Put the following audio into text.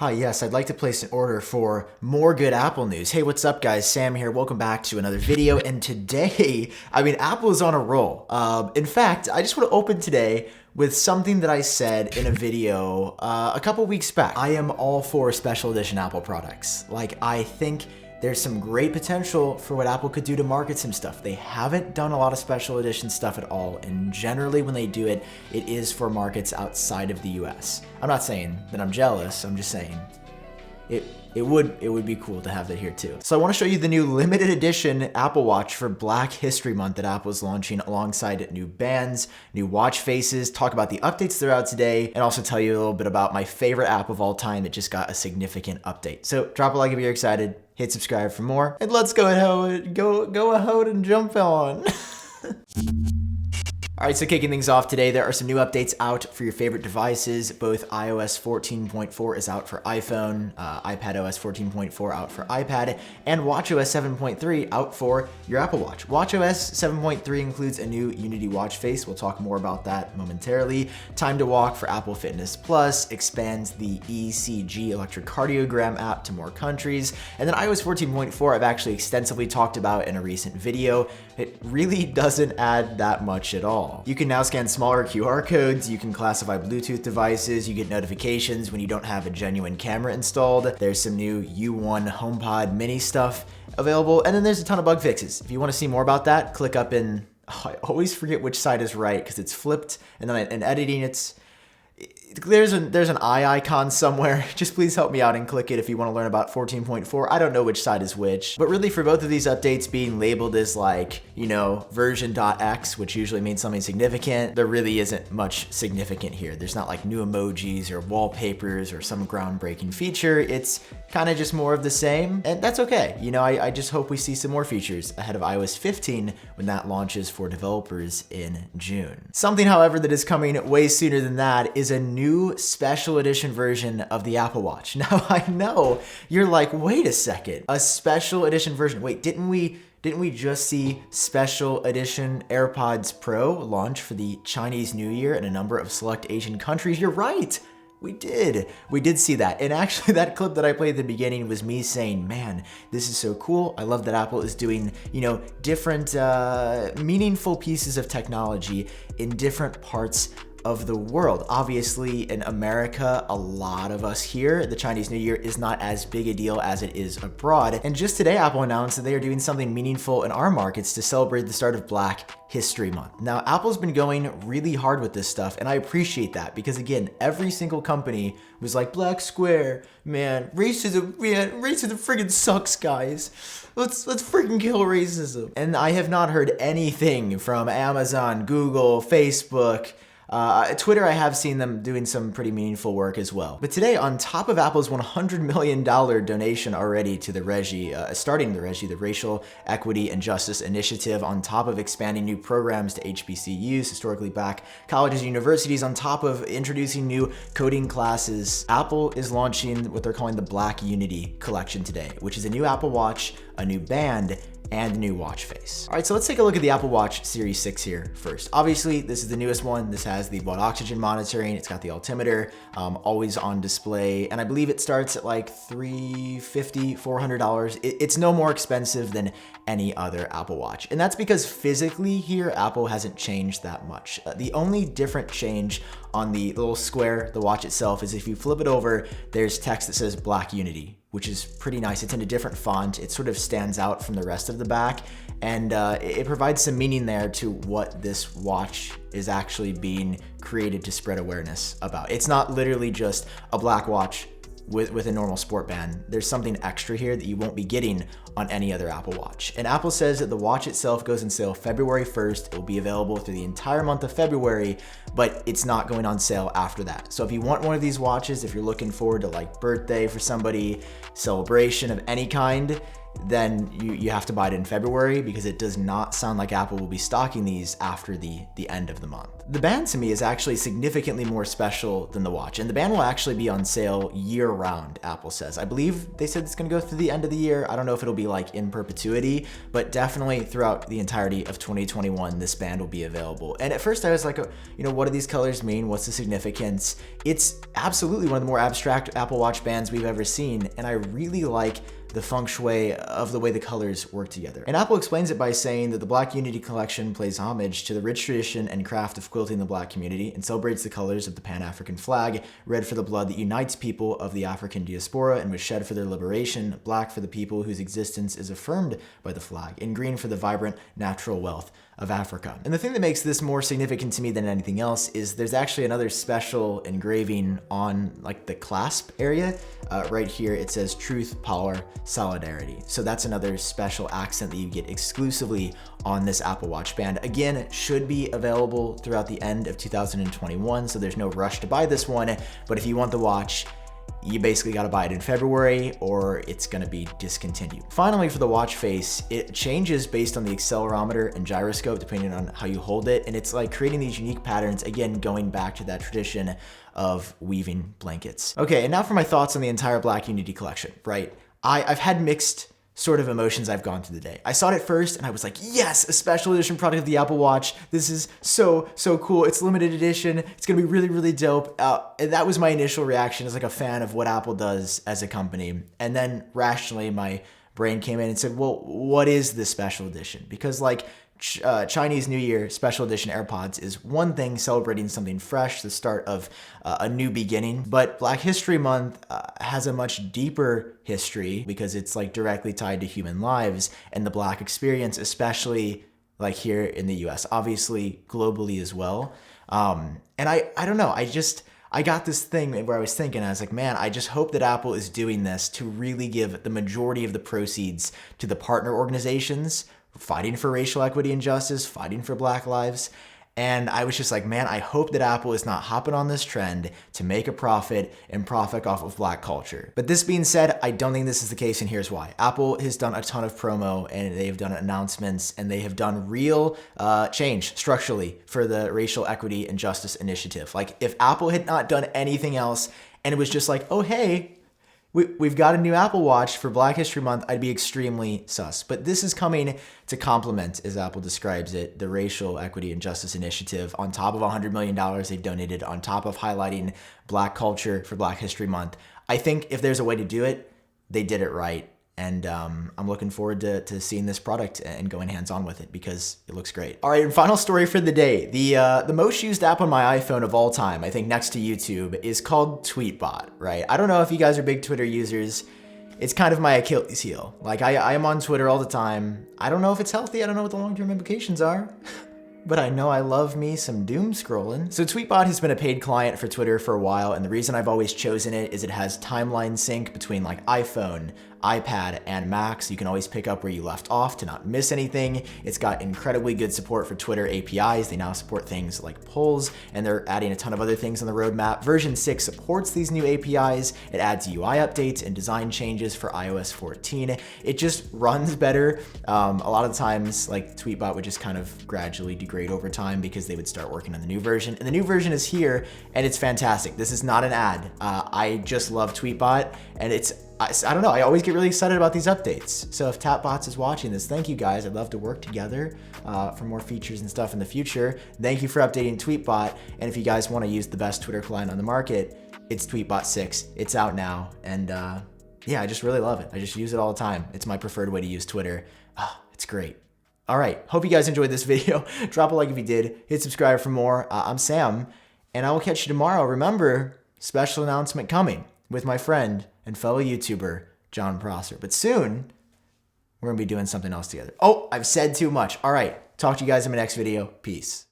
Hi, yes, I'd like to place an order for more good Apple news. Hey, what's up, guys? Sam here. Welcome back to another video. And today, Apple is on a roll. In fact, I just want to open today with something that I said in a video a couple weeks back. I am all for special edition Apple products. I think there's some great potential for what Apple could do to market some stuff. They haven't done a lot of special edition stuff at all, and generally when they do it, it is for markets outside of the US. I'm not saying that I'm jealous, I'm just saying it would be cool to have that here too. So I want to show you the new limited edition Apple Watch for Black History Month that Apple is launching alongside new bands, new watch faces, talk about the updates that are out today, and also tell you a little bit about my favorite app of all time that just got a significant update. So drop a like if you're excited, hit subscribe for more, and let's go ahead and jump on. All right, so kicking things off today, there are some new updates out for your favorite devices. Both iOS 14.4 is out for iPhone, iPadOS 14.4 out for iPad, and watchOS 7.3 out for your Apple Watch. watchOS 7.3 includes a new Unity watch face. We'll talk more about that momentarily. Time to Walk for Apple Fitness Plus expands the ECG electrocardiogram app to more countries. And then iOS 14.4 I've actually extensively talked about in a recent video. It really doesn't add that much at all. You can now scan smaller QR codes, you can classify Bluetooth devices, you get notifications when you don't have a genuine camera installed. There's some new U1 HomePod mini stuff available, and then there's a ton of bug fixes. If you want to see more about that, click up in, I always forget which side is right because it's flipped, and then in editing there's an eye icon somewhere. Just please help me out and click it if you want to learn about 14.4. I don't know which side is which, but really for both of these updates being labeled as version.x, which usually means something significant, there really isn't much significant here. There's not like new emojis or wallpapers or some groundbreaking feature. It's kind of just more of the same, and that's okay. I just hope we see some more features ahead of iOS 15 when that launches for developers in June. Something, however, that is coming way sooner than that is a new special edition version of the Apple Watch. Now, I know you're like, wait a second, a special edition version. Wait, didn't we just see special edition AirPods Pro launch for the Chinese New Year in a number of select Asian countries? You're right. We did see that. And actually that clip that I played at the beginning was me saying, man, this is so cool. I love that Apple is doing, different meaningful pieces of technology in different parts of the world. Obviously in America, a lot of us here, the Chinese New Year is not as big a deal as it is abroad. And just today, Apple announced that they are doing something meaningful in our markets to celebrate the start of Black History Month. Now, Apple's been going really hard with this stuff, and I appreciate that because again, every single company was like, Black Square, man, racism friggin' sucks, guys. Let's friggin' kill racism. And I have not heard anything from Amazon, Google, Facebook, Twitter. I have seen them doing some pretty meaningful work as well. But today, on top of Apple's $100 million donation already to the the Racial Equity and Justice Initiative, on top of expanding new programs to HBCUs, historically black colleges and universities, on top of introducing new coding classes, Apple is launching what they're calling the Black Unity collection today, which is a new Apple Watch, a new band, and a new watch face. All right, so let's take a look at the Apple Watch Series 6 here first. Obviously, this is the newest one. This has the blood oxygen monitoring. It's got the altimeter, always on display. And I believe it starts at like $350, $400. It's no more expensive than any other Apple Watch. And that's because physically here, Apple hasn't changed that much. The only different change on the little square, the watch itself, is if you flip it over, there's text that says Black Unity, which is pretty nice. It's in a different font. It sort of stands out from the rest of the back, and it provides some meaning there to what this watch is actually being created to spread awareness about. It's not literally just a black watch with a normal sport band. There's something extra here that you won't be getting on any other Apple Watch. And Apple says that the watch itself goes on sale February 1st. It will be available through the entire month of February, but it's not going on sale after that. So if you want one of these watches, if you're looking forward to like birthday for somebody, celebration of any kind, then you have to buy it in February, because it does not sound like Apple will be stocking these after the end of the month. The band to me is actually significantly more special than the watch, and the band will actually be on sale year-round, Apple says. I believe they said it's gonna go through the end of the year. I don't know if it'll be like in perpetuity, but definitely throughout the entirety of 2021, this band will be available. And at first I was like, what do these colors mean? What's the significance? It's absolutely one of the more abstract Apple Watch bands we've ever seen, and I really like the feng shui of the way the colors work together. And Apple explains it by saying that the Black Unity collection pays homage to the rich tradition and craft of quilting the Black community and celebrates the colors of the Pan-African flag, red for the blood that unites people of the African diaspora and was shed for their liberation, black for the people whose existence is affirmed by the flag, and green for the vibrant natural wealth of Africa. And the thing that makes this more significant to me than anything else is there's actually another special engraving on like the clasp area. Right here it says truth, power, solidarity. So that's another special accent that you get exclusively on this Apple Watch band. Again, it should be available throughout the end of 2021, so there's no rush to buy this one, but if you want the watch, you basically got to buy it in February or it's going to be discontinued. Finally, for the watch face, it changes based on the accelerometer and gyroscope depending on how you hold it, and it's like creating these unique patterns, again going back to that tradition of weaving blankets. Okay, and now for my thoughts on the entire Black Unity collection, right? I've had mixed sort of emotions I've gone through the day. I saw it at first and I was like, yes, a special edition product of the Apple Watch. This is so cool. It's limited edition. It's gonna be really, really dope. And that was my initial reaction as like a fan of what Apple does as a company. And then rationally, my brain came in and said, well, what is this special edition? Because like Chinese New Year special edition AirPods is one thing, celebrating something fresh, the start of a new beginning. But Black History Month has a much deeper history because it's like directly tied to human lives and the Black experience, especially like here in the US, obviously globally as well. And I don't know, I got this thing where I was thinking, I was like, man, I just hope that Apple is doing this to really give the majority of the proceeds to the partner organizations fighting for racial equity and justice, fighting for Black lives. And I was just like, man, I hope that Apple is not hopping on this trend to make a profit and profit off of Black culture. But this being said, I don't think this is the case, and here's why. Apple has done a ton of promo and they've done announcements and they have done real change structurally for the racial equity and justice initiative. Like if Apple had not done anything else and it was just like, oh, hey, we've got a new Apple Watch for Black History Month, I'd be extremely sus. But this is coming to complement, as Apple describes it, the Racial Equity and Justice Initiative, on top of $100 million they've donated, on top of highlighting Black culture for Black History Month. I think if there's a way to do it, they did it right. And I'm looking forward to seeing this product and going hands-on with it because it looks great. All right, and final story for the day. The most used app on my iPhone of all time, I think next to YouTube, is called Tweetbot, right? I don't know if you guys are big Twitter users. It's kind of my Achilles heel. Like I am on Twitter all the time. I don't know if it's healthy. I don't know what the long-term implications are. But I know I love me some doom scrolling. So Tweetbot has been a paid client for Twitter for a while, and the reason I've always chosen it is it has timeline sync between like iPhone, iPad, and Mac, so you can always pick up where you left off to not miss anything. It's got incredibly good support for Twitter APIs. They now support things like polls, and they're adding a ton of other things on the roadmap. Version 6 supports these new APIs. It adds UI updates and design changes for iOS 14. It just runs better. A lot of the times, like Tweetbot would just kind of gradually degrade over time because they would start working on the new version. And the new version is here, and it's fantastic. This is not an ad. I just love Tweetbot, and I don't know, I always get really excited about these updates. So if Tapbots is watching this, thank you guys. I'd love to work together for more features and stuff in the future. Thank you for updating Tweetbot. And if you guys want to use the best Twitter client on the market, it's Tweetbot 6. It's out now. And yeah, I just really love it. I just use it all the time. It's my preferred way to use Twitter. It's great. All right, hope you guys enjoyed this video. Drop a like if you did. Hit subscribe for more. I'm Sam, and I will catch you tomorrow. Remember, special announcement coming with my friend and fellow YouTuber, John Prosser. But soon, we're gonna be doing something else together. Oh, I've said too much. All right, talk to you guys in my next video. Peace.